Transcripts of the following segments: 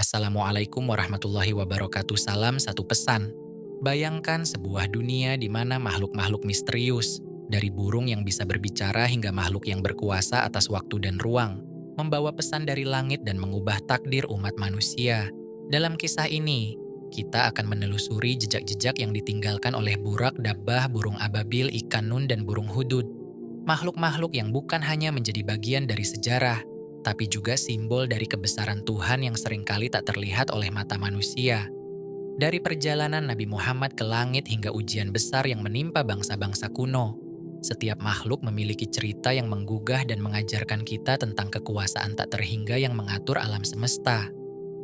Assalamualaikum warahmatullahi wabarakatuh. Salam satu pesan. Bayangkan sebuah dunia di mana makhluk-makhluk misterius, dari burung yang bisa berbicara hingga makhluk yang berkuasa atas waktu dan ruang, membawa pesan dari langit dan mengubah takdir umat manusia. Dalam kisah ini, kita akan menelusuri jejak-jejak yang ditinggalkan oleh burak, dabbah, burung ababil, ikan nun, dan burung hudud. Makhluk-makhluk yang bukan hanya menjadi bagian dari sejarah, tapi juga simbol dari kebesaran Tuhan yang seringkali tak terlihat oleh mata manusia. Dari perjalanan Nabi Muhammad ke langit hingga ujian besar yang menimpa bangsa-bangsa kuno, setiap makhluk memiliki cerita yang menggugah dan mengajarkan kita tentang kekuasaan tak terhingga yang mengatur alam semesta.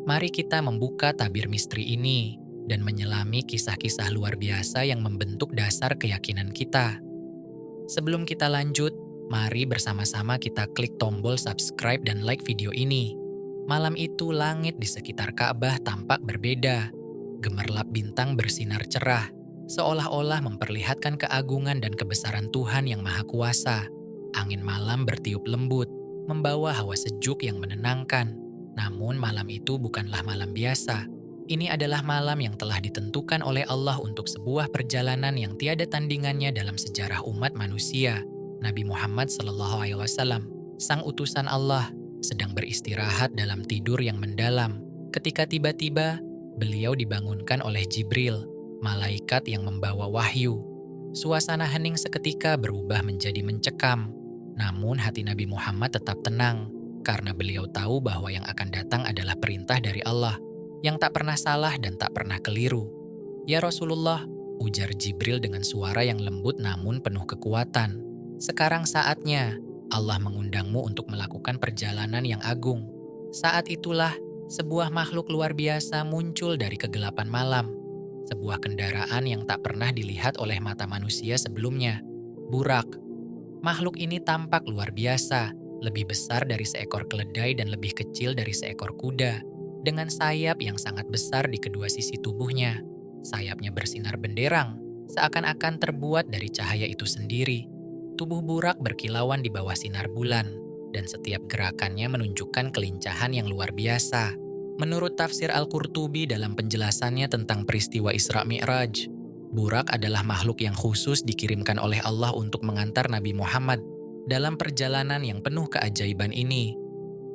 Mari kita membuka tabir misteri ini dan menyelami kisah-kisah luar biasa yang membentuk dasar keyakinan kita. Sebelum kita lanjut, mari bersama-sama kita klik tombol subscribe dan like video ini. Malam itu langit di sekitar Ka'bah tampak berbeda. Gemerlap bintang bersinar cerah, seolah-olah memperlihatkan keagungan dan kebesaran Tuhan yang Maha Kuasa. Angin malam bertiup lembut, membawa hawa sejuk yang menenangkan. Namun malam itu bukanlah malam biasa. Ini adalah malam yang telah ditentukan oleh Allah untuk sebuah perjalanan yang tiada tandingannya dalam sejarah umat manusia. Nabi Muhammad SAW, sang utusan Allah, sedang beristirahat dalam tidur yang mendalam. Ketika tiba-tiba, beliau dibangunkan oleh Jibril, malaikat yang membawa wahyu. Suasana hening seketika berubah menjadi mencekam. Namun hati Nabi Muhammad tetap tenang, karena beliau tahu bahwa yang akan datang adalah perintah dari Allah, yang tak pernah salah dan tak pernah keliru. "Ya Rasulullah," ujar Jibril dengan suara yang lembut namun penuh kekuatan. "Sekarang saatnya Allah mengundangmu untuk melakukan perjalanan yang agung." Saat itulah, sebuah makhluk luar biasa muncul dari kegelapan malam. Sebuah kendaraan yang tak pernah dilihat oleh mata manusia sebelumnya. Burak. Makhluk ini tampak luar biasa, lebih besar dari seekor keledai dan lebih kecil dari seekor kuda, dengan sayap yang sangat besar di kedua sisi tubuhnya. Sayapnya bersinar benderang, seakan-akan terbuat dari cahaya itu sendiri. Tubuh burak berkilauan di bawah sinar bulan, dan setiap gerakannya menunjukkan kelincahan yang luar biasa. Menurut tafsir Al-Qurtubi dalam penjelasannya tentang peristiwa Isra Mi'raj, burak adalah makhluk yang khusus dikirimkan oleh Allah untuk mengantar Nabi Muhammad dalam perjalanan yang penuh keajaiban ini.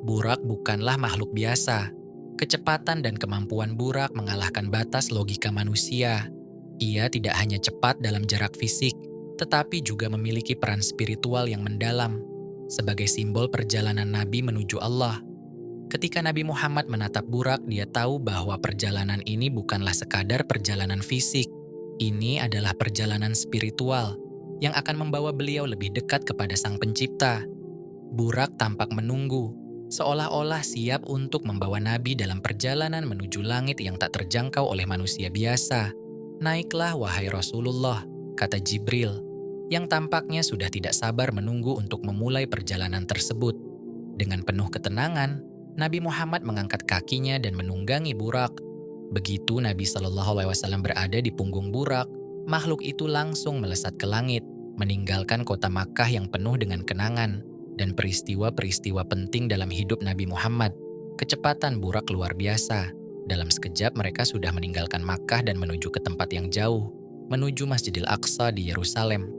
Burak bukanlah makhluk biasa. Kecepatan dan kemampuan burak mengalahkan batas logika manusia. Ia tidak hanya cepat dalam jarak fisik, tetapi juga memiliki peran spiritual yang mendalam, sebagai simbol perjalanan Nabi menuju Allah. Ketika Nabi Muhammad menatap burak, dia tahu bahwa perjalanan ini bukanlah sekadar perjalanan fisik. Ini adalah perjalanan spiritual yang akan membawa beliau lebih dekat kepada Sang Pencipta. Burak tampak menunggu, seolah-olah siap untuk membawa Nabi dalam perjalanan menuju langit yang tak terjangkau oleh manusia biasa. "Naiklah wahai Rasulullah," kata Jibril, yang tampaknya sudah tidak sabar menunggu untuk memulai perjalanan tersebut. Dengan penuh ketenangan, Nabi Muhammad mengangkat kakinya dan menunggangi burak. Begitu Nabi SAW berada di punggung burak, makhluk itu langsung melesat ke langit, meninggalkan kota Makkah yang penuh dengan kenangan dan peristiwa-peristiwa penting dalam hidup Nabi Muhammad. Kecepatan burak luar biasa. Dalam sekejap mereka sudah meninggalkan Makkah dan menuju ke tempat yang jauh, menuju Masjidil Aqsa di Yerusalem.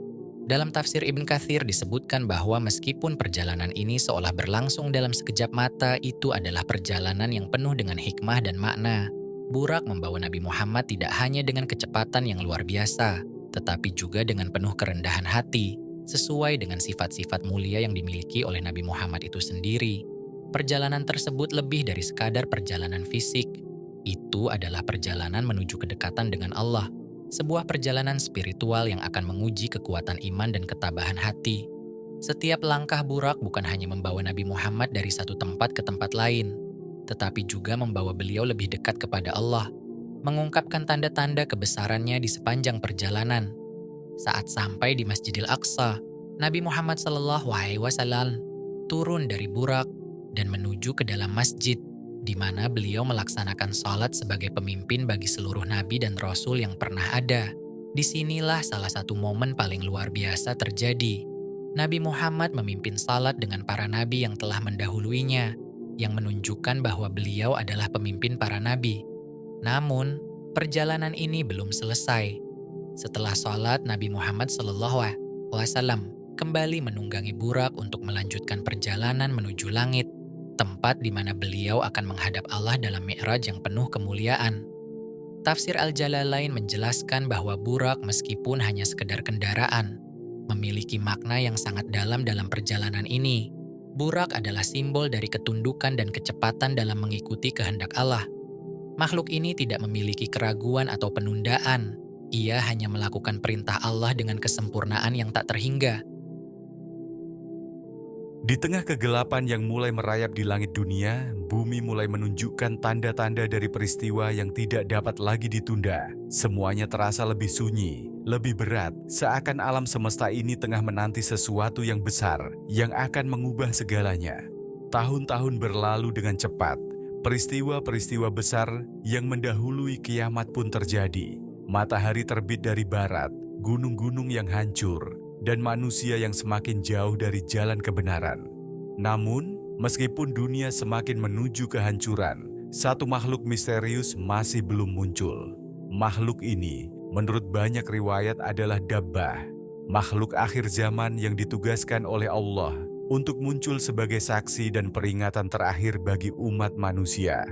Dalam tafsir Ibn Katsir disebutkan bahwa meskipun perjalanan ini seolah berlangsung dalam sekejap mata, itu adalah perjalanan yang penuh dengan hikmah dan makna. Burak membawa Nabi Muhammad tidak hanya dengan kecepatan yang luar biasa, tetapi juga dengan penuh kerendahan hati, sesuai dengan sifat-sifat mulia yang dimiliki oleh Nabi Muhammad itu sendiri. Perjalanan tersebut lebih dari sekadar perjalanan fisik. Itu adalah perjalanan menuju kedekatan dengan Allah, sebuah perjalanan spiritual yang akan menguji kekuatan iman dan ketabahan hati. Setiap langkah burak bukan hanya membawa Nabi Muhammad dari satu tempat ke tempat lain, tetapi juga membawa beliau lebih dekat kepada Allah, mengungkapkan tanda-tanda kebesarannya di sepanjang perjalanan. Saat sampai di Masjidil Aqsa, Nabi Muhammad SAW turun dari burak dan menuju ke dalam masjid, di mana beliau melaksanakan salat sebagai pemimpin bagi seluruh nabi dan rasul yang pernah ada. Disinilah salah satu momen paling luar biasa terjadi. Nabi Muhammad memimpin salat dengan para nabi yang telah mendahuluinya, yang menunjukkan bahwa beliau adalah pemimpin para nabi. Namun, perjalanan ini belum selesai. Setelah sholat, Nabi Muhammad SAW kembali menunggangi Burak untuk melanjutkan perjalanan menuju langit, tempat di mana beliau akan menghadap Allah dalam mi'raj yang penuh kemuliaan. Tafsir Al-Jalalain menjelaskan bahwa Burak meskipun hanya sekedar kendaraan, memiliki makna yang sangat dalam perjalanan ini. Burak adalah simbol dari ketundukan dan kecepatan dalam mengikuti kehendak Allah. Makhluk ini tidak memiliki keraguan atau penundaan. Ia hanya melakukan perintah Allah dengan kesempurnaan yang tak terhingga. Di tengah kegelapan yang mulai merayap di langit dunia, bumi mulai menunjukkan tanda-tanda dari peristiwa yang tidak dapat lagi ditunda. Semuanya terasa lebih sunyi, lebih berat, seakan alam semesta ini tengah menanti sesuatu yang besar yang akan mengubah segalanya. Tahun-tahun berlalu dengan cepat. Peristiwa-peristiwa besar yang mendahului kiamat pun terjadi. Matahari terbit dari barat, gunung-gunung yang hancur, dan manusia yang semakin jauh dari jalan kebenaran. Namun, meskipun dunia semakin menuju kehancuran, satu makhluk misterius masih belum muncul. Makhluk ini, menurut banyak riwayat adalah Dabbah, makhluk akhir zaman yang ditugaskan oleh Allah untuk muncul sebagai saksi dan peringatan terakhir bagi umat manusia.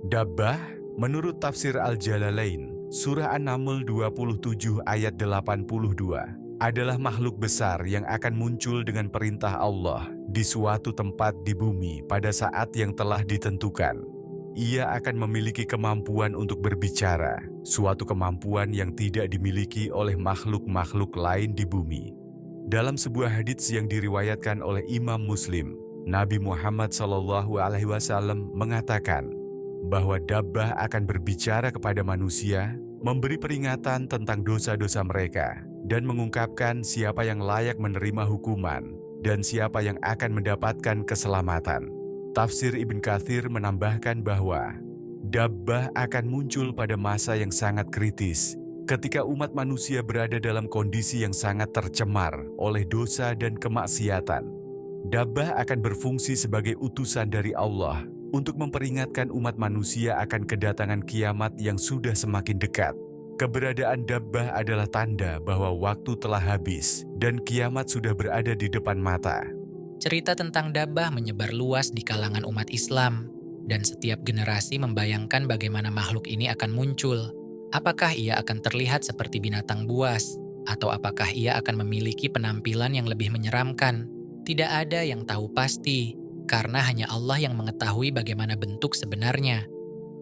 Dabbah, menurut tafsir Al-Jalalain, Surah An-Naml 27 ayat 82, adalah makhluk besar yang akan muncul dengan perintah Allah di suatu tempat di bumi pada saat yang telah ditentukan. Ia akan memiliki kemampuan untuk berbicara, suatu kemampuan yang tidak dimiliki oleh makhluk-makhluk lain di bumi. Dalam sebuah hadits yang diriwayatkan oleh Imam Muslim, Nabi Muhammad SAW mengatakan bahwa Dabbah akan berbicara kepada manusia, memberi peringatan tentang dosa-dosa mereka, dan mengungkapkan siapa yang layak menerima hukuman dan siapa yang akan mendapatkan keselamatan. Tafsir Ibn Katsir menambahkan bahwa Dabbah akan muncul pada masa yang sangat kritis, ketika umat manusia berada dalam kondisi yang sangat tercemar oleh dosa dan kemaksiatan. Dabbah akan berfungsi sebagai utusan dari Allah untuk memperingatkan umat manusia akan kedatangan kiamat yang sudah semakin dekat. Keberadaan Dabbah adalah tanda bahwa waktu telah habis dan kiamat sudah berada di depan mata. Cerita tentang Dabbah menyebar luas di kalangan umat Islam, dan setiap generasi membayangkan bagaimana makhluk ini akan muncul. Apakah ia akan terlihat seperti binatang buas, atau apakah ia akan memiliki penampilan yang lebih menyeramkan? Tidak ada yang tahu pasti, karena hanya Allah yang mengetahui bagaimana bentuk sebenarnya.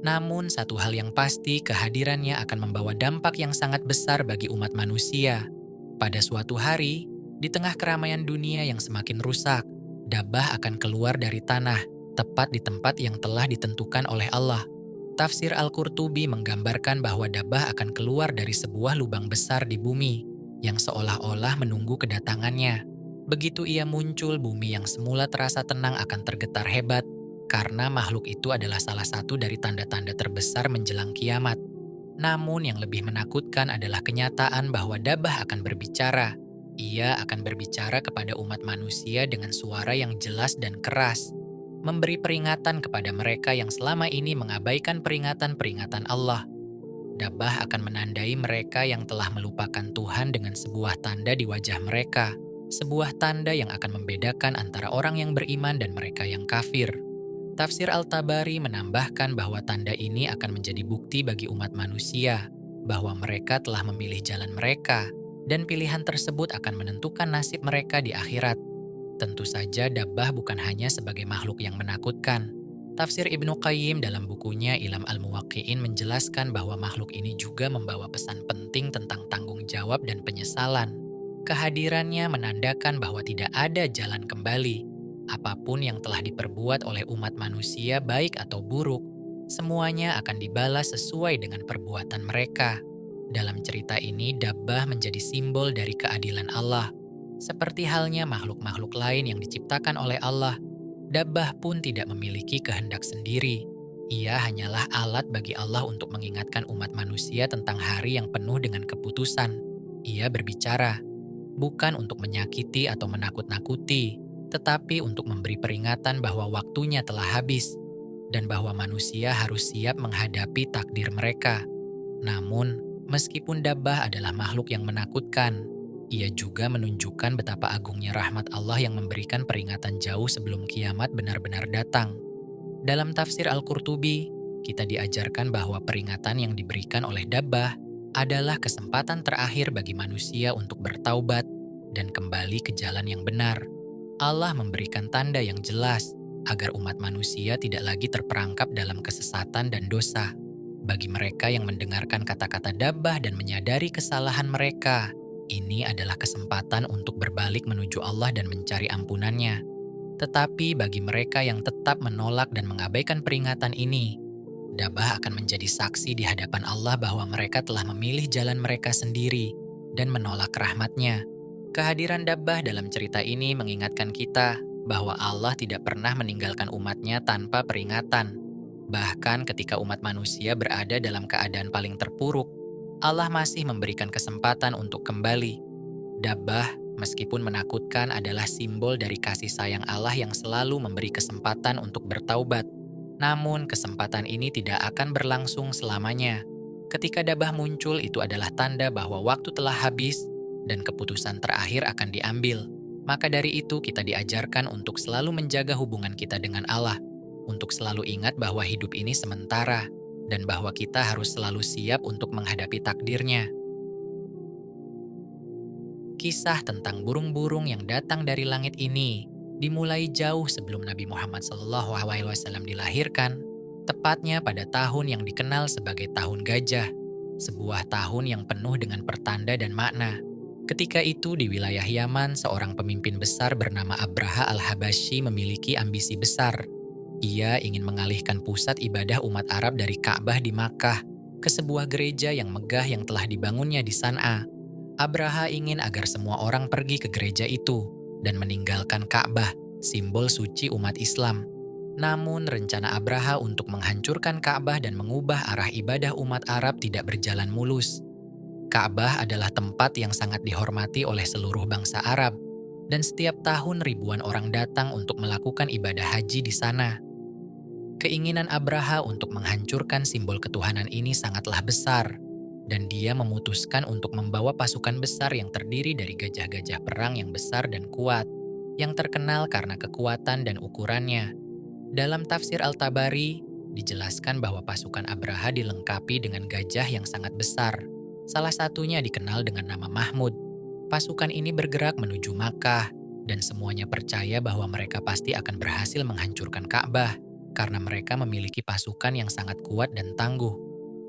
Namun satu hal yang pasti, kehadirannya akan membawa dampak yang sangat besar bagi umat manusia. Pada suatu hari, di tengah keramaian dunia yang semakin rusak, Dabbah akan keluar dari tanah, tepat di tempat yang telah ditentukan oleh Allah. Tafsir Al-Qurtubi menggambarkan bahwa Dabbah akan keluar dari sebuah lubang besar di bumi, yang seolah-olah menunggu kedatangannya. Begitu ia muncul, bumi yang semula terasa tenang akan tergetar hebat, karena makhluk itu adalah salah satu dari tanda-tanda terbesar menjelang kiamat. Namun yang lebih menakutkan adalah kenyataan bahwa Dabbah akan berbicara. Ia akan berbicara kepada umat manusia dengan suara yang jelas dan keras, memberi peringatan kepada mereka yang selama ini mengabaikan peringatan-peringatan Allah. Dabbah akan menandai mereka yang telah melupakan Tuhan dengan sebuah tanda di wajah mereka, sebuah tanda yang akan membedakan antara orang yang beriman dan mereka yang kafir. Tafsir Al-Tabari menambahkan bahwa tanda ini akan menjadi bukti bagi umat manusia bahwa mereka telah memilih jalan mereka, dan pilihan tersebut akan menentukan nasib mereka di akhirat. Tentu saja Dabbah bukan hanya sebagai makhluk yang menakutkan. Tafsir Ibnu Qayyim dalam bukunya Ilam Al-Muwaqqi'in menjelaskan bahwa makhluk ini juga membawa pesan penting tentang tanggung jawab dan penyesalan. Kehadirannya menandakan bahwa tidak ada jalan kembali. Apapun yang telah diperbuat oleh umat manusia, baik atau buruk, semuanya akan dibalas sesuai dengan perbuatan mereka. Dalam cerita ini, Dabbah menjadi simbol dari keadilan Allah. Seperti halnya makhluk-makhluk lain yang diciptakan oleh Allah, Dabbah pun tidak memiliki kehendak sendiri. Ia hanyalah alat bagi Allah untuk mengingatkan umat manusia tentang hari yang penuh dengan keputusan. Ia berbicara, bukan untuk menyakiti atau menakut-nakuti, tetapi untuk memberi peringatan bahwa waktunya telah habis dan bahwa manusia harus siap menghadapi takdir mereka. Namun, meskipun Dabbah adalah makhluk yang menakutkan, ia juga menunjukkan betapa agungnya rahmat Allah yang memberikan peringatan jauh sebelum kiamat benar-benar datang. Dalam tafsir Al-Qurtubi, kita diajarkan bahwa peringatan yang diberikan oleh Dabbah adalah kesempatan terakhir bagi manusia untuk bertaubat dan kembali ke jalan yang benar. Allah memberikan tanda yang jelas agar umat manusia tidak lagi terperangkap dalam kesesatan dan dosa. Bagi mereka yang mendengarkan kata-kata Dabbah dan menyadari kesalahan mereka, ini adalah kesempatan untuk berbalik menuju Allah dan mencari ampunannya. Tetapi bagi mereka yang tetap menolak dan mengabaikan peringatan ini, Dabbah akan menjadi saksi di hadapan Allah bahwa mereka telah memilih jalan mereka sendiri dan menolak rahmat-Nya. Kehadiran Dabbah dalam cerita ini mengingatkan kita bahwa Allah tidak pernah meninggalkan umatnya tanpa peringatan. Bahkan ketika umat manusia berada dalam keadaan paling terpuruk, Allah masih memberikan kesempatan untuk kembali. Dabbah, meskipun menakutkan, adalah simbol dari kasih sayang Allah yang selalu memberi kesempatan untuk bertaubat. Namun, kesempatan ini tidak akan berlangsung selamanya. Ketika Dabbah muncul, itu adalah tanda bahwa waktu telah habis dan keputusan terakhir akan diambil. Maka dari itu kita diajarkan untuk selalu menjaga hubungan kita dengan Allah, untuk selalu ingat bahwa hidup ini sementara, dan bahwa kita harus selalu siap untuk menghadapi takdirnya. Kisah tentang burung-burung yang datang dari langit ini dimulai jauh sebelum Nabi Muhammad SAW dilahirkan, tepatnya pada tahun yang dikenal sebagai Tahun Gajah, sebuah tahun yang penuh dengan pertanda dan makna. Ketika itu di wilayah Yaman, seorang pemimpin besar bernama Abraha al-Habasyi memiliki ambisi besar. Ia ingin mengalihkan pusat ibadah umat Arab dari Ka'bah di Makkah ke sebuah gereja yang megah yang telah dibangunnya di San'a. Abraha ingin agar semua orang pergi ke gereja itu dan meninggalkan Ka'bah, simbol suci umat Islam. Namun rencana Abraha untuk menghancurkan Ka'bah dan mengubah arah ibadah umat Arab tidak berjalan mulus. Ka'bah adalah tempat yang sangat dihormati oleh seluruh bangsa Arab, dan setiap tahun ribuan orang datang untuk melakukan ibadah haji di sana. Keinginan Abraha untuk menghancurkan simbol ketuhanan ini sangatlah besar, dan dia memutuskan untuk membawa pasukan besar yang terdiri dari gajah-gajah perang yang besar dan kuat, yang terkenal karena kekuatan dan ukurannya. Dalam tafsir Al-Tabari, dijelaskan bahwa pasukan Abraha dilengkapi dengan gajah yang sangat besar. Salah satunya dikenal dengan nama Mahmud. Pasukan ini bergerak menuju Makkah, dan semuanya percaya bahwa mereka pasti akan berhasil menghancurkan Ka'bah, karena mereka memiliki pasukan yang sangat kuat dan tangguh.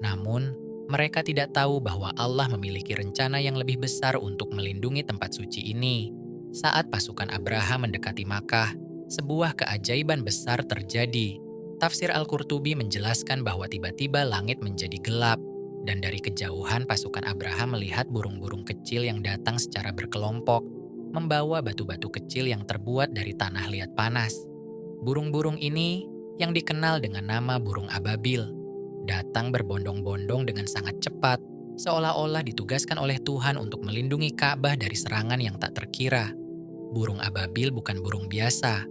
Namun, mereka tidak tahu bahwa Allah memiliki rencana yang lebih besar untuk melindungi tempat suci ini. Saat pasukan Abraha mendekati Makkah, sebuah keajaiban besar terjadi. Tafsir Al-Qurtubi menjelaskan bahwa tiba-tiba langit menjadi gelap, dan dari kejauhan pasukan Abraha melihat burung-burung kecil yang datang secara berkelompok, membawa batu-batu kecil yang terbuat dari tanah liat panas. Burung-burung ini, yang dikenal dengan nama burung ababil, datang berbondong-bondong dengan sangat cepat, seolah-olah ditugaskan oleh Tuhan untuk melindungi Ka'bah dari serangan yang tak terkira. Burung ababil bukan burung biasa.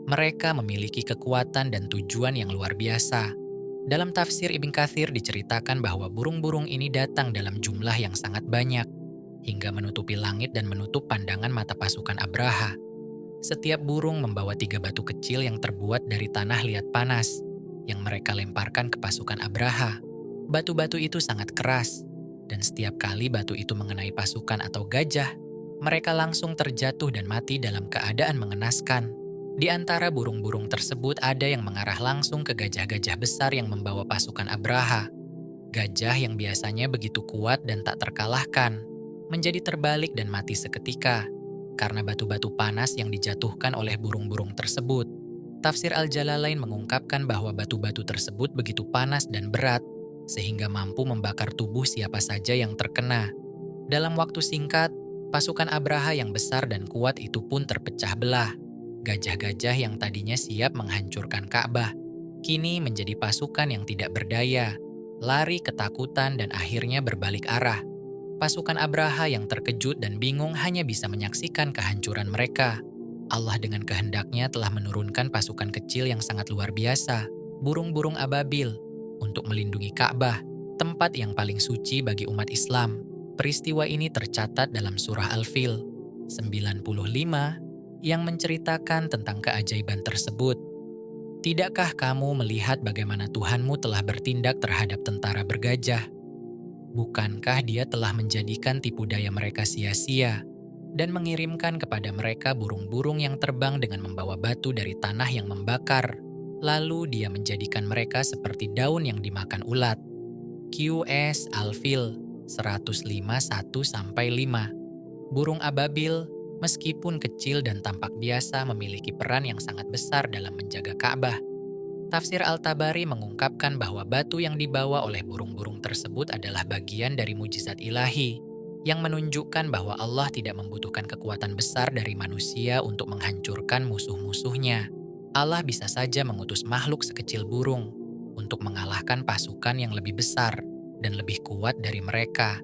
Mereka memiliki kekuatan dan tujuan yang luar biasa. Dalam tafsir Ibn Katsir diceritakan bahwa burung-burung ini datang dalam jumlah yang sangat banyak, hingga menutupi langit dan menutup pandangan mata pasukan Abraha. Setiap burung membawa 3 batu kecil yang terbuat dari tanah liat panas, yang mereka lemparkan ke pasukan Abraha. Batu-batu itu sangat keras, dan setiap kali batu itu mengenai pasukan atau gajah, mereka langsung terjatuh dan mati dalam keadaan mengenaskan. Di antara burung-burung tersebut ada yang mengarah langsung ke gajah-gajah besar yang membawa pasukan Abraha. Gajah yang biasanya begitu kuat dan tak terkalahkan, menjadi terbalik dan mati seketika, karena batu-batu panas yang dijatuhkan oleh burung-burung tersebut. Tafsir Al-Jalalain mengungkapkan bahwa batu-batu tersebut begitu panas dan berat, sehingga mampu membakar tubuh siapa saja yang terkena. Dalam waktu singkat, pasukan Abraha yang besar dan kuat itu pun terpecah belah. Gajah-gajah yang tadinya siap menghancurkan Ka'bah, kini menjadi pasukan yang tidak berdaya, lari ketakutan dan akhirnya berbalik arah. Pasukan Abraha yang terkejut dan bingung hanya bisa menyaksikan kehancuran mereka. Allah dengan kehendaknya telah menurunkan pasukan kecil yang sangat luar biasa, burung-burung ababil, untuk melindungi Ka'bah, tempat yang paling suci bagi umat Islam. Peristiwa ini tercatat dalam surah Al-Fil 95 yang menceritakan tentang keajaiban tersebut. Tidakkah kamu melihat bagaimana Tuhanmu telah bertindak terhadap tentara bergajah? Bukankah Dia telah menjadikan tipu daya mereka sia-sia dan mengirimkan kepada mereka burung-burung yang terbang dengan membawa batu dari tanah yang membakar? Lalu Dia menjadikan mereka seperti daun yang dimakan ulat. QS Al-Fil 105:1-5. Burung ababil, meskipun kecil dan tampak biasa, memiliki peran yang sangat besar dalam menjaga Ka'bah. Tafsir Al-Tabari mengungkapkan bahwa batu yang dibawa oleh burung-burung tersebut adalah bagian dari mujizat ilahi, yang menunjukkan bahwa Allah tidak membutuhkan kekuatan besar dari manusia untuk menghancurkan musuh-musuhnya. Allah bisa saja mengutus makhluk sekecil burung untuk mengalahkan pasukan yang lebih besar dan lebih kuat dari mereka.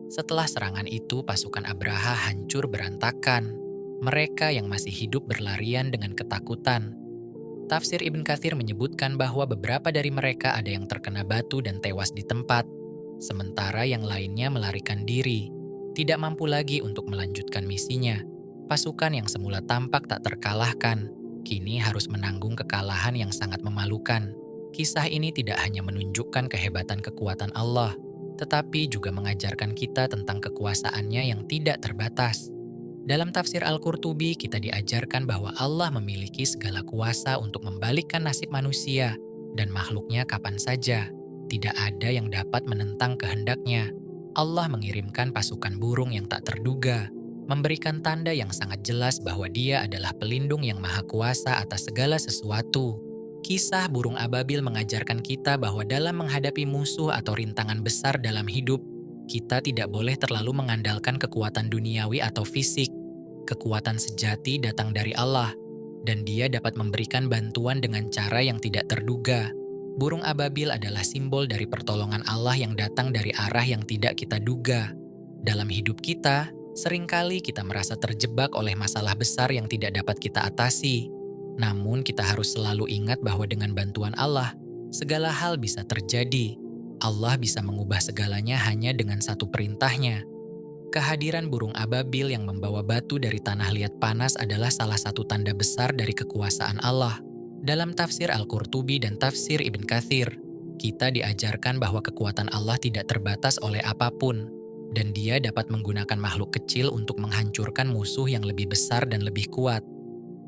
Setelah serangan itu, pasukan Abraha hancur berantakan. Mereka yang masih hidup berlarian dengan ketakutan. Tafsir Ibn Katsir menyebutkan bahwa beberapa dari mereka ada yang terkena batu dan tewas di tempat, sementara yang lainnya melarikan diri, tidak mampu lagi untuk melanjutkan misinya. Pasukan yang semula tampak tak terkalahkan, kini harus menanggung kekalahan yang sangat memalukan. Kisah ini tidak hanya menunjukkan kehebatan kekuatan Allah, tetapi juga mengajarkan kita tentang kekuasaannya yang tidak terbatas. Dalam tafsir Al-Qurtubi, kita diajarkan bahwa Allah memiliki segala kuasa untuk membalikkan nasib manusia dan makhluknya kapan saja. Tidak ada yang dapat menentang kehendaknya. Allah mengirimkan pasukan burung yang tak terduga, memberikan tanda yang sangat jelas bahwa Dia adalah pelindung yang maha kuasa atas segala sesuatu. Kisah burung ababil mengajarkan kita bahwa dalam menghadapi musuh atau rintangan besar dalam hidup, kita tidak boleh terlalu mengandalkan kekuatan duniawi atau fisik. Kekuatan sejati datang dari Allah, dan Dia dapat memberikan bantuan dengan cara yang tidak terduga. Burung ababil adalah simbol dari pertolongan Allah yang datang dari arah yang tidak kita duga. Dalam hidup kita, seringkali kita merasa terjebak oleh masalah besar yang tidak dapat kita atasi. Namun kita harus selalu ingat bahwa dengan bantuan Allah, segala hal bisa terjadi. Allah bisa mengubah segalanya hanya dengan satu perintahnya. Kehadiran burung ababil yang membawa batu dari tanah liat panas adalah salah satu tanda besar dari kekuasaan Allah. Dalam tafsir Al-Qurtubi dan tafsir Ibn Katsir, kita diajarkan bahwa kekuatan Allah tidak terbatas oleh apapun, dan Dia dapat menggunakan makhluk kecil untuk menghancurkan musuh yang lebih besar dan lebih kuat.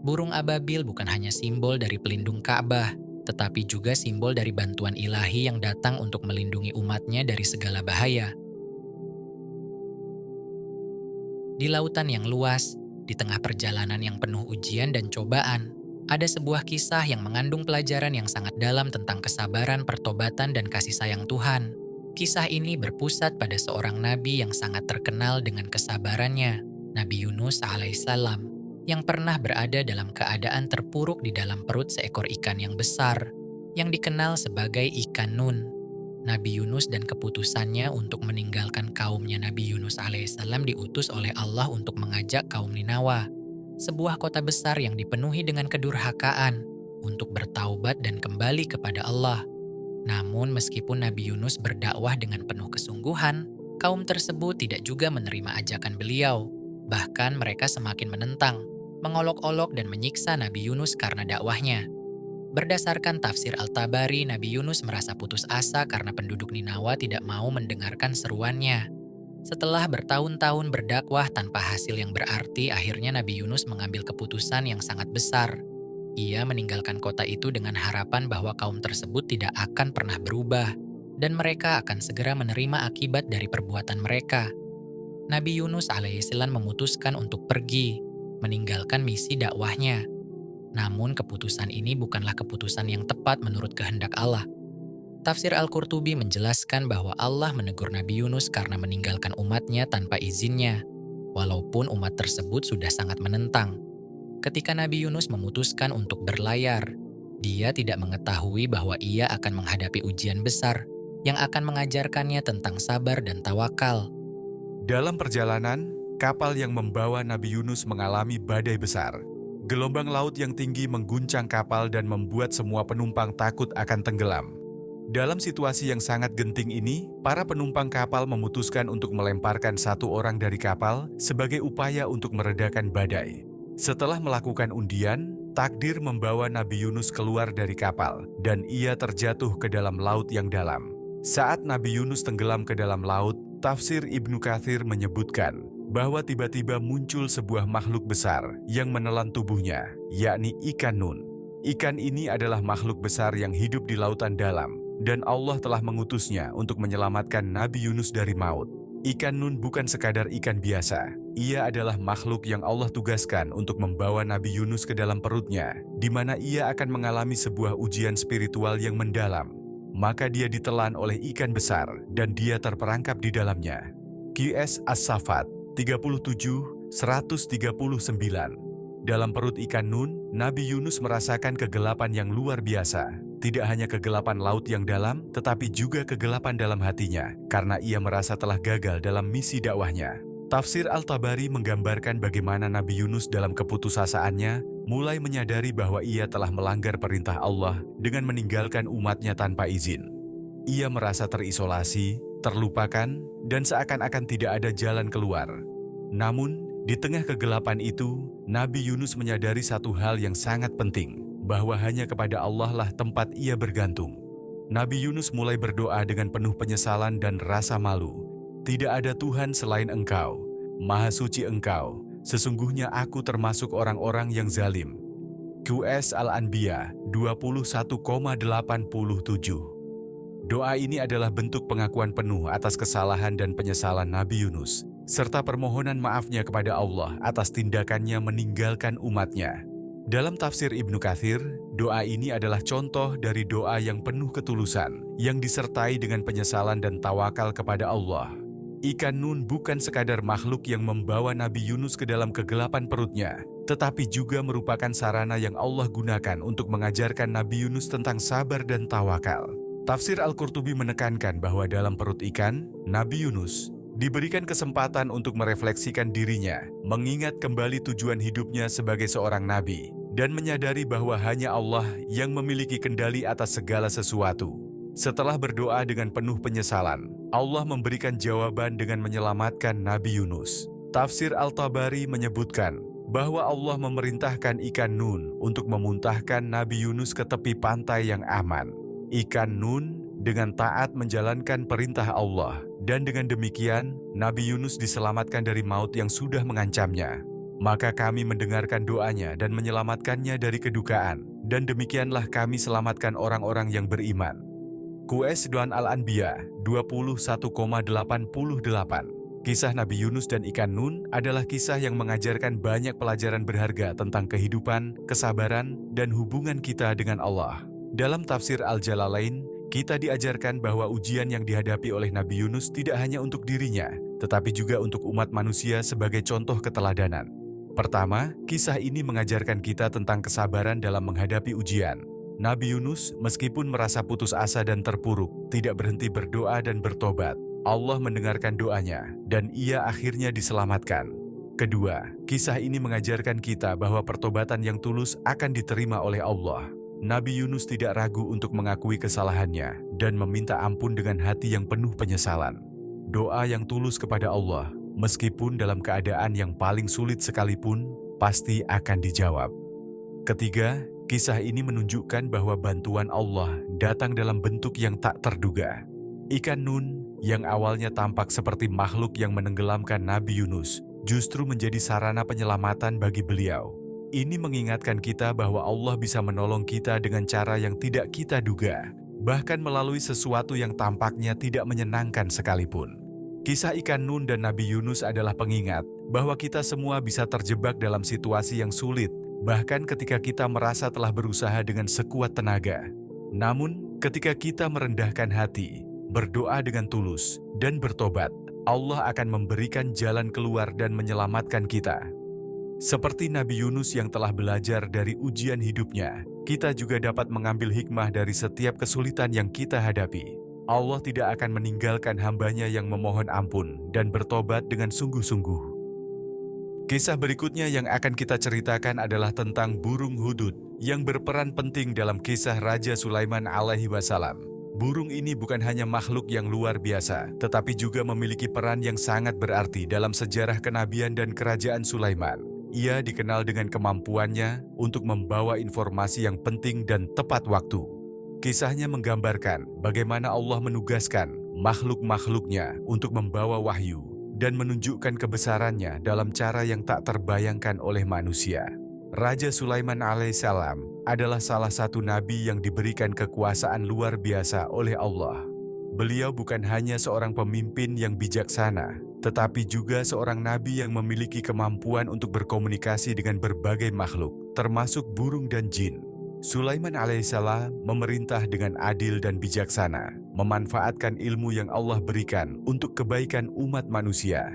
Burung ababil bukan hanya simbol dari pelindung Ka'bah, tetapi juga simbol dari bantuan ilahi yang datang untuk melindungi umatnya dari segala bahaya. Di lautan yang luas, di tengah perjalanan yang penuh ujian dan cobaan, ada sebuah kisah yang mengandung pelajaran yang sangat dalam tentang kesabaran, pertobatan, dan kasih sayang Tuhan. Kisah ini berpusat pada seorang nabi yang sangat terkenal dengan kesabarannya, Nabi Yunus alaihissalam, yang pernah berada dalam keadaan terpuruk di dalam perut seekor ikan yang besar, yang dikenal sebagai ikan Nun. Nabi Yunus dan keputusannya untuk meninggalkan kaumnya Nabi Yunus alaihissalam diutus oleh Allah untuk mengajak kaum Ninawa, sebuah kota besar yang dipenuhi dengan kedurhakaan, untuk bertaubat dan kembali kepada Allah. Namun meskipun Nabi Yunus berdakwah dengan penuh kesungguhan, kaum tersebut tidak juga menerima ajakan beliau. Bahkan mereka semakin menentang, mengolok-olok dan menyiksa Nabi Yunus karena dakwahnya. Berdasarkan tafsir Al-Tabari, Nabi Yunus merasa putus asa karena penduduk Ninawa tidak mau mendengarkan seruannya. Setelah bertahun-tahun berdakwah tanpa hasil yang berarti, akhirnya Nabi Yunus mengambil keputusan yang sangat besar. Ia meninggalkan kota itu dengan harapan bahwa kaum tersebut tidak akan pernah berubah, dan mereka akan segera menerima akibat dari perbuatan mereka. Nabi Yunus alaihissalam memutuskan untuk pergi, meninggalkan misi dakwahnya. Namun keputusan ini bukanlah keputusan yang tepat menurut kehendak Allah. Tafsir Al-Qurtubi menjelaskan bahwa Allah menegur Nabi Yunus karena meninggalkan umatnya tanpa izinnya, walaupun umat tersebut sudah sangat menentang. Ketika Nabi Yunus memutuskan untuk berlayar, dia tidak mengetahui bahwa ia akan menghadapi ujian besar yang akan mengajarkannya tentang sabar dan tawakal. Dalam perjalanan, kapal yang membawa Nabi Yunus mengalami badai besar. Gelombang laut yang tinggi mengguncang kapal dan membuat semua penumpang takut akan tenggelam. Dalam situasi yang sangat genting ini, para penumpang kapal memutuskan untuk melemparkan satu orang dari kapal sebagai upaya untuk meredakan badai. Setelah melakukan undian, takdir membawa Nabi Yunus keluar dari kapal dan ia terjatuh ke dalam laut yang dalam. Saat Nabi Yunus tenggelam ke dalam laut, tafsir Ibnu Katsir menyebutkan bahwa tiba-tiba muncul sebuah makhluk besar yang menelan tubuhnya, yakni ikan nun. Ikan ini adalah makhluk besar yang hidup di lautan dalam, dan Allah telah mengutusnya untuk menyelamatkan Nabi Yunus dari maut. Ikan nun bukan sekadar ikan biasa. Ia adalah makhluk yang Allah tugaskan untuk membawa Nabi Yunus ke dalam perutnya, di mana ia akan mengalami sebuah ujian spiritual yang mendalam. Maka dia ditelan oleh ikan besar, dan dia terperangkap di dalamnya. QS As-Saffat 37-139. Dalam perut ikan nun, Nabi Yunus merasakan kegelapan yang luar biasa. Tidak hanya kegelapan laut yang dalam, tetapi juga kegelapan dalam hatinya, karena ia merasa telah gagal dalam misi dakwahnya. Tafsir Al-Tabari menggambarkan bagaimana Nabi Yunus dalam keputusasaannya mulai menyadari bahwa ia telah melanggar perintah Allah dengan meninggalkan umatnya tanpa izin. Ia merasa terisolasi, terlupakan, dan seakan-akan tidak ada jalan keluar. Namun, di tengah kegelapan itu, Nabi Yunus menyadari satu hal yang sangat penting, bahwa hanya kepada Allah lah tempat ia bergantung. Nabi Yunus mulai berdoa dengan penuh penyesalan dan rasa malu. Tidak ada Tuhan selain Engkau, Maha Suci Engkau, sesungguhnya aku termasuk orang-orang yang zalim. QS Al-Anbiya 21,87. Doa ini adalah bentuk pengakuan penuh atas kesalahan dan penyesalan Nabi Yunus, serta permohonan maafnya kepada Allah atas tindakannya meninggalkan umatnya. Dalam tafsir Ibnu Katsir, doa ini adalah contoh dari doa yang penuh ketulusan, yang disertai dengan penyesalan dan tawakal kepada Allah. Ikan nun bukan sekadar makhluk yang membawa Nabi Yunus ke dalam kegelapan perutnya, tetapi juga merupakan sarana yang Allah gunakan untuk mengajarkan Nabi Yunus tentang sabar dan tawakal. Tafsir Al-Qurtubi menekankan bahwa dalam perut ikan, Nabi Yunus diberikan kesempatan untuk merefleksikan dirinya, mengingat kembali tujuan hidupnya sebagai seorang nabi, dan menyadari bahwa hanya Allah yang memiliki kendali atas segala sesuatu. Setelah berdoa dengan penuh penyesalan, Allah memberikan jawaban dengan menyelamatkan Nabi Yunus. Tafsir Al-Tabari menyebutkan bahwa Allah memerintahkan ikan nun untuk memuntahkan Nabi Yunus ke tepi pantai yang aman. Ikan nun dengan taat menjalankan perintah Allah, dan dengan demikian Nabi Yunus diselamatkan dari maut yang sudah mengancamnya. Maka kami mendengarkan doanya dan menyelamatkannya dari kedukaan, dan demikianlah kami selamatkan orang-orang yang beriman. QS Doan Al-Anbiya 21,88. Kisah Nabi Yunus dan ikan nun adalah kisah yang mengajarkan banyak pelajaran berharga tentang kehidupan, kesabaran, dan hubungan kita dengan Allah. Dalam tafsir Al-Jalalain, kita diajarkan bahwa ujian yang dihadapi oleh Nabi Yunus tidak hanya untuk dirinya, tetapi juga untuk umat manusia sebagai contoh keteladanan. Pertama, kisah ini mengajarkan kita tentang kesabaran dalam menghadapi ujian. Nabi Yunus, meskipun merasa putus asa dan terpuruk, tidak berhenti berdoa dan bertobat. Allah mendengarkan doanya, dan ia akhirnya diselamatkan. Kedua, kisah ini mengajarkan kita bahwa pertobatan yang tulus akan diterima oleh Allah. Nabi Yunus tidak ragu untuk mengakui kesalahannya dan meminta ampun dengan hati yang penuh penyesalan. Doa yang tulus kepada Allah, meskipun dalam keadaan yang paling sulit sekalipun, pasti akan dijawab. Ketiga, kisah ini menunjukkan bahwa bantuan Allah datang dalam bentuk yang tak terduga. Ikan nun yang awalnya tampak seperti makhluk yang menenggelamkan Nabi Yunus justru menjadi sarana penyelamatan bagi beliau. Ini mengingatkan kita bahwa Allah bisa menolong kita dengan cara yang tidak kita duga, bahkan melalui sesuatu yang tampaknya tidak menyenangkan sekalipun. Kisah ikan nun dan Nabi Yunus adalah pengingat bahwa kita semua bisa terjebak dalam situasi yang sulit, bahkan ketika kita merasa telah berusaha dengan sekuat tenaga. Namun, ketika kita merendahkan hati, berdoa dengan tulus, dan bertobat, Allah akan memberikan jalan keluar dan menyelamatkan kita. Seperti Nabi Yunus yang telah belajar dari ujian hidupnya, kita juga dapat mengambil hikmah dari setiap kesulitan yang kita hadapi. Allah tidak akan meninggalkan hambanya yang memohon ampun dan bertobat dengan sungguh-sungguh. Kisah berikutnya yang akan kita ceritakan adalah tentang burung hudud yang berperan penting dalam kisah Raja Sulaiman alaihi wasallam. Burung ini bukan hanya makhluk yang luar biasa, tetapi juga memiliki peran yang sangat berarti dalam sejarah kenabian dan kerajaan Sulaiman. Ia dikenal dengan kemampuannya untuk membawa informasi yang penting dan tepat waktu. Kisahnya menggambarkan bagaimana Allah menugaskan makhluk-makhluknya untuk membawa wahyu dan menunjukkan kebesarannya dalam cara yang tak terbayangkan oleh manusia. Raja Sulaiman alaihissalam adalah salah satu nabi yang diberikan kekuasaan luar biasa oleh Allah. Beliau bukan hanya seorang pemimpin yang bijaksana, tetapi juga seorang nabi yang memiliki kemampuan untuk berkomunikasi dengan berbagai makhluk, termasuk burung dan jin. Sulaiman alaihissalam memerintah dengan adil dan bijaksana, memanfaatkan ilmu yang Allah berikan untuk kebaikan umat manusia.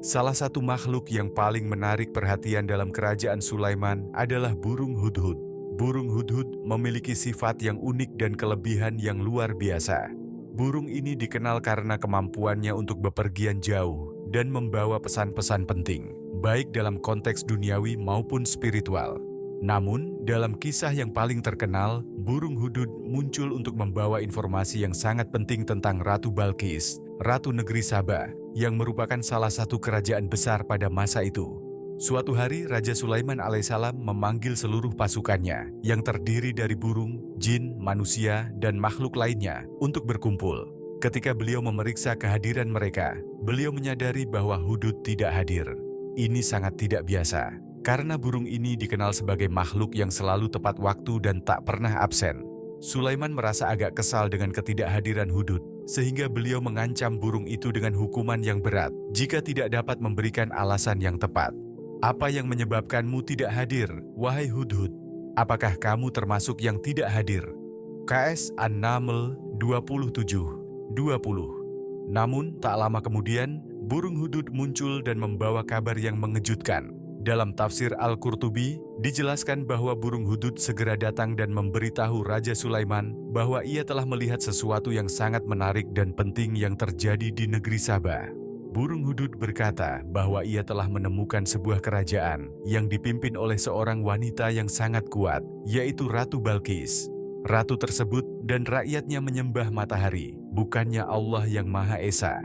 Salah satu makhluk yang paling menarik perhatian dalam kerajaan Sulaiman adalah burung hudhud. Burung hudhud memiliki sifat yang unik dan kelebihan yang luar biasa. Burung ini dikenal karena kemampuannya untuk bepergian jauh dan membawa pesan-pesan penting, baik dalam konteks duniawi maupun spiritual. Namun, dalam kisah yang paling terkenal, burung hudud muncul untuk membawa informasi yang sangat penting tentang Ratu Balqis, Ratu Negeri Saba, yang merupakan salah satu kerajaan besar pada masa itu. Suatu hari, Raja Sulaiman alaihissalam memanggil seluruh pasukannya, yang terdiri dari burung, jin, manusia, dan makhluk lainnya, untuk berkumpul. Ketika beliau memeriksa kehadiran mereka, beliau menyadari bahwa hudud tidak hadir. Ini sangat tidak biasa. Karena burung ini dikenal sebagai makhluk yang selalu tepat waktu dan tak pernah absen. Sulaiman merasa agak kesal dengan ketidakhadiran hudud, sehingga beliau mengancam burung itu dengan hukuman yang berat jika tidak dapat memberikan alasan yang tepat. Apa yang menyebabkanmu tidak hadir, wahai hudhud? Apakah kamu termasuk yang tidak hadir? KS An-Naml 27:20. Namun, tak lama kemudian, burung hudud muncul dan membawa kabar yang mengejutkan. Dalam tafsir Al-Qurtubi, dijelaskan bahwa burung hudud segera datang dan memberitahu Raja Sulaiman bahwa ia telah melihat sesuatu yang sangat menarik dan penting yang terjadi di negeri Saba. Burung hudud berkata bahwa ia telah menemukan sebuah kerajaan yang dipimpin oleh seorang wanita yang sangat kuat, yaitu Ratu Balqis. Ratu tersebut dan rakyatnya menyembah matahari, bukannya Allah yang Maha Esa.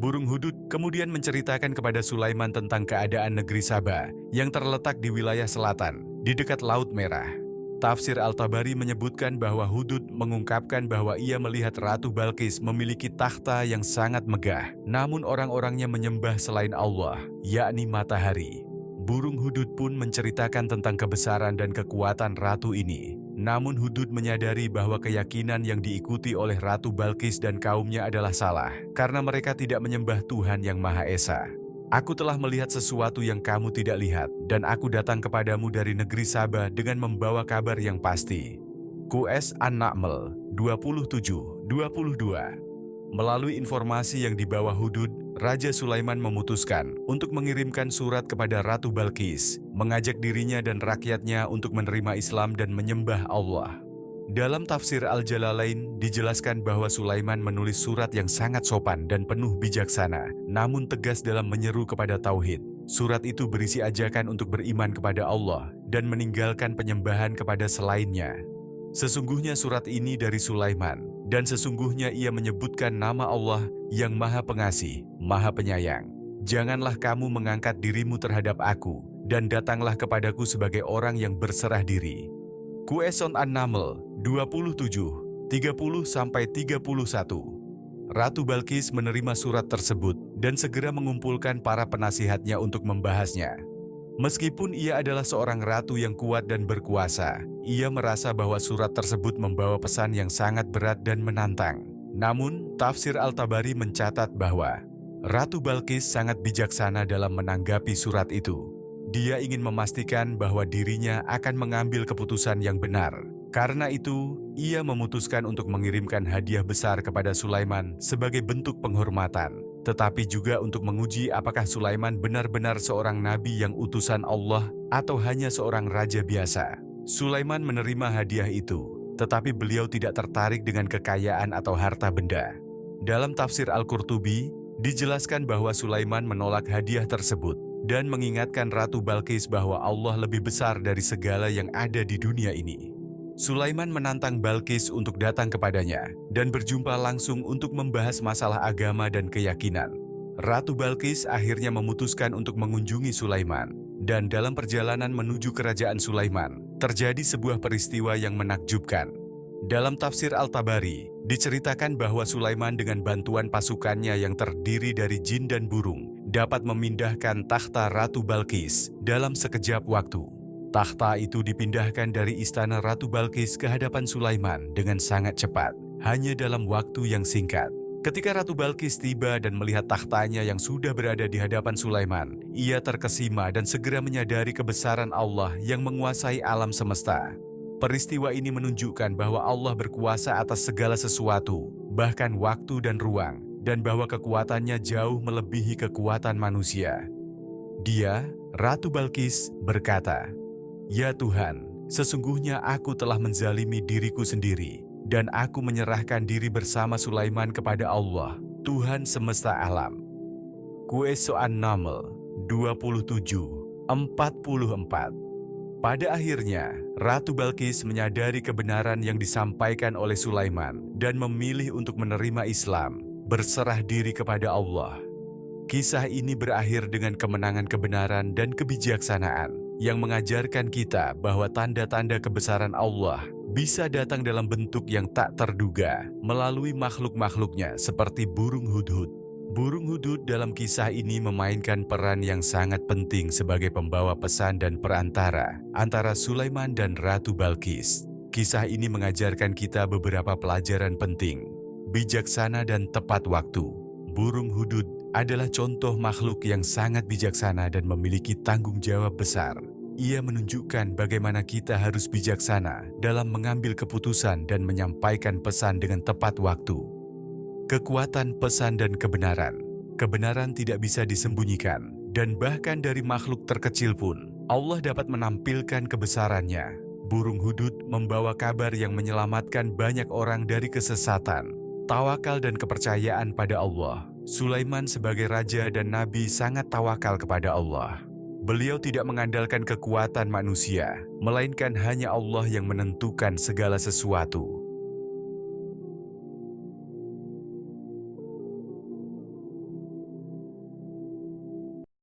Burung hudud kemudian menceritakan kepada Sulaiman tentang keadaan negeri Saba yang terletak di wilayah selatan, di dekat Laut Merah. Tafsir Al-Tabari menyebutkan bahwa hudud mengungkapkan bahwa ia melihat Ratu Balqis memiliki takhta yang sangat megah, namun orang-orangnya menyembah selain Allah, yakni matahari. Burung hudud pun menceritakan tentang kebesaran dan kekuatan ratu ini. Namun hudud menyadari bahwa keyakinan yang diikuti oleh Ratu Balqis dan kaumnya adalah salah, karena mereka tidak menyembah Tuhan yang Maha Esa. Aku telah melihat sesuatu yang kamu tidak lihat, dan aku datang kepadamu dari negeri Saba dengan membawa kabar yang pasti. QS An-Naml 27:22. Melalui informasi yang dibawa hudud, Raja Sulaiman memutuskan untuk mengirimkan surat kepada Ratu Balqis, mengajak dirinya dan rakyatnya untuk menerima Islam dan menyembah Allah. Dalam tafsir Al-Jalalain dijelaskan bahwa Sulaiman menulis surat yang sangat sopan dan penuh bijaksana, namun tegas dalam menyeru kepada tauhid. Surat itu berisi ajakan untuk beriman kepada Allah dan meninggalkan penyembahan kepada selainnya. Sesungguhnya surat ini dari Sulaiman, dan sesungguhnya ia menyebutkan nama Allah yang Maha Pengasih, Maha Penyayang. Janganlah kamu mengangkat dirimu terhadap aku, dan datanglah kepadaku sebagai orang yang berserah diri. Quran An-Naml 27:30-31. Ratu Balqis menerima surat tersebut dan segera mengumpulkan para penasihatnya untuk membahasnya. Meskipun ia adalah seorang ratu yang kuat dan berkuasa, ia merasa bahwa surat tersebut membawa pesan yang sangat berat dan menantang. Namun, tafsir Al-Tabari mencatat bahwa Ratu Balqis sangat bijaksana dalam menanggapi surat itu. Dia ingin memastikan bahwa dirinya akan mengambil keputusan yang benar. Karena itu, ia memutuskan untuk mengirimkan hadiah besar kepada Sulaiman sebagai bentuk penghormatan, tetapi juga untuk menguji apakah Sulaiman benar-benar seorang nabi yang utusan Allah atau hanya seorang raja biasa. Sulaiman menerima hadiah itu, tetapi beliau tidak tertarik dengan kekayaan atau harta benda. Dalam tafsir Al-Qurtubi, dijelaskan bahwa Sulaiman menolak hadiah tersebut dan mengingatkan Ratu Balqis bahwa Allah lebih besar dari segala yang ada di dunia ini. Sulaiman menantang Balqis untuk datang kepadanya dan berjumpa langsung untuk membahas masalah agama dan keyakinan. Ratu Balqis akhirnya memutuskan untuk mengunjungi Sulaiman, dan dalam perjalanan menuju kerajaan Sulaiman, terjadi sebuah peristiwa yang menakjubkan. Dalam tafsir Al-Tabari, diceritakan bahwa Sulaiman dengan bantuan pasukannya yang terdiri dari jin dan burung dapat memindahkan takhta Ratu Balqis dalam sekejap waktu. Takhta itu dipindahkan dari istana Ratu Balqis ke hadapan Sulaiman dengan sangat cepat, hanya dalam waktu yang singkat. Ketika Ratu Balqis tiba dan melihat takhtanya yang sudah berada di hadapan Sulaiman, ia terkesima dan segera menyadari kebesaran Allah yang menguasai alam semesta. Peristiwa ini menunjukkan bahwa Allah berkuasa atas segala sesuatu, bahkan waktu dan ruang, dan bahwa kekuatannya jauh melebihi kekuatan manusia. Dia, Ratu Balqis, berkata, "Ya Tuhan, sesungguhnya aku telah menzalimi diriku sendiri, dan aku menyerahkan diri bersama Sulaiman kepada Allah, Tuhan semesta alam." Qur'an An-Naml 27:44. Pada akhirnya, Ratu Balqis menyadari kebenaran yang disampaikan oleh Sulaiman dan memilih untuk menerima Islam, berserah diri kepada Allah. Kisah ini berakhir dengan kemenangan kebenaran dan kebijaksanaan yang mengajarkan kita bahwa tanda-tanda kebesaran Allah bisa datang dalam bentuk yang tak terduga melalui makhluk-makhluknya seperti burung hudhud. Burung hudhud dalam kisah ini memainkan peran yang sangat penting sebagai pembawa pesan dan perantara antara Sulaiman dan Ratu Balqis. Kisah ini mengajarkan kita beberapa pelajaran penting, bijaksana dan tepat waktu. Burung hudhud adalah contoh makhluk yang sangat bijaksana dan memiliki tanggung jawab besar. Ia menunjukkan bagaimana kita harus bijaksana dalam mengambil keputusan dan menyampaikan pesan dengan tepat waktu. Kekuatan pesan dan kebenaran. Kebenaran tidak bisa disembunyikan, dan bahkan dari makhluk terkecil pun, Allah dapat menampilkan kebesarannya. Burung hudhud membawa kabar yang menyelamatkan banyak orang dari kesesatan, tawakal dan kepercayaan pada Allah. Sulaiman sebagai raja dan nabi sangat tawakal kepada Allah. Beliau tidak mengandalkan kekuatan manusia, melainkan hanya Allah yang menentukan segala sesuatu.